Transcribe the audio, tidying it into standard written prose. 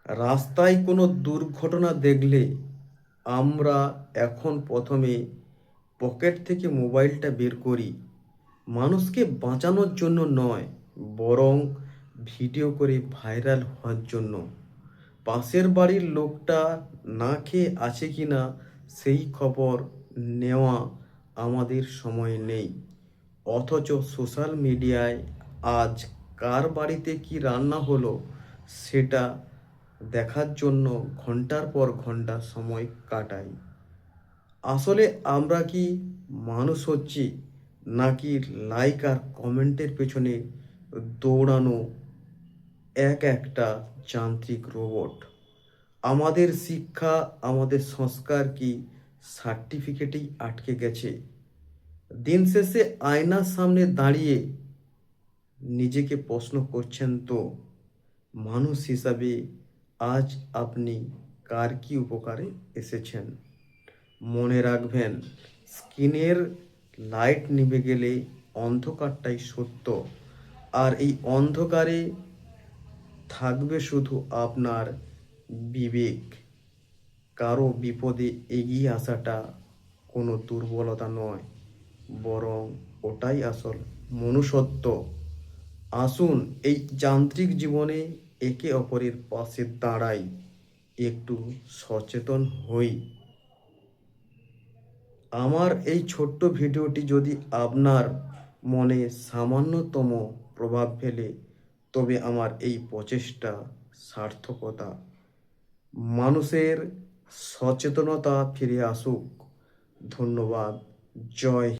রাস্তায় কোনো দুর্ঘটনা দেখলে আমরা এখন প্রথমে পকেট থেকে মোবাইলটা বের করি, মানুষকে বাঁচানোর জন্য নয়, বরং ভিডিও করে ভাইরাল হওয়ার জন্য। পাশের বাড়ির লোকটা না খেয়ে আছে কিনা সেই খবর নেওয়া আমাদের সময় নেই। অথচ সোশ্যাল মিডিয়ায় আজ কার বাড়িতে কি রান্না হলো সেটা দেখার জন্য ঘন্টার পর ঘন্টা সময় কাটাই। আসলে আমরা কি মানুষ হচ্ছি, নাকি লাইক আর কমেন্টের পেছনে দৌড়ানো একটা যান্ত্রিক রোবট? আমাদের শিক্ষা, আমাদের সংস্কার কি সার্টিফিকেটেই আটকে গেছে? দিন শেষে আয়নার সামনে দাঁড়িয়ে নিজেকে প্রশ্ন করছেন তো, মানুষ হিসাবে আজ আপনি কার কি উপকারে এসেছেন? মনে রাখবেন, স্ক্রিনের লাইট নিভে গেলে অন্ধকারটাই সত্য, আর এই অন্ধকারে থাকবে শুধু আপনার বিবেক। কারো বিপদে এগিয়ে আসাটা কোনো দুর্বলতা নয়, বরং ওটাই আসল মনুষ্যত্ব। আসুন এই যান্ত্রিক জীবনে একে অপরের পাশে দাঁড়াই, একটু সচেতন হই। আমার এই ছোট্ট ভিডিওটি যদি আপনার মনে সামান্যতম প্রভাব ফেলে, তবে আমার এই প্রচেষ্টা সার্থকতা। মানুষের সচেতনতা ফিরে আসুক। ধন্যবাদ। জয়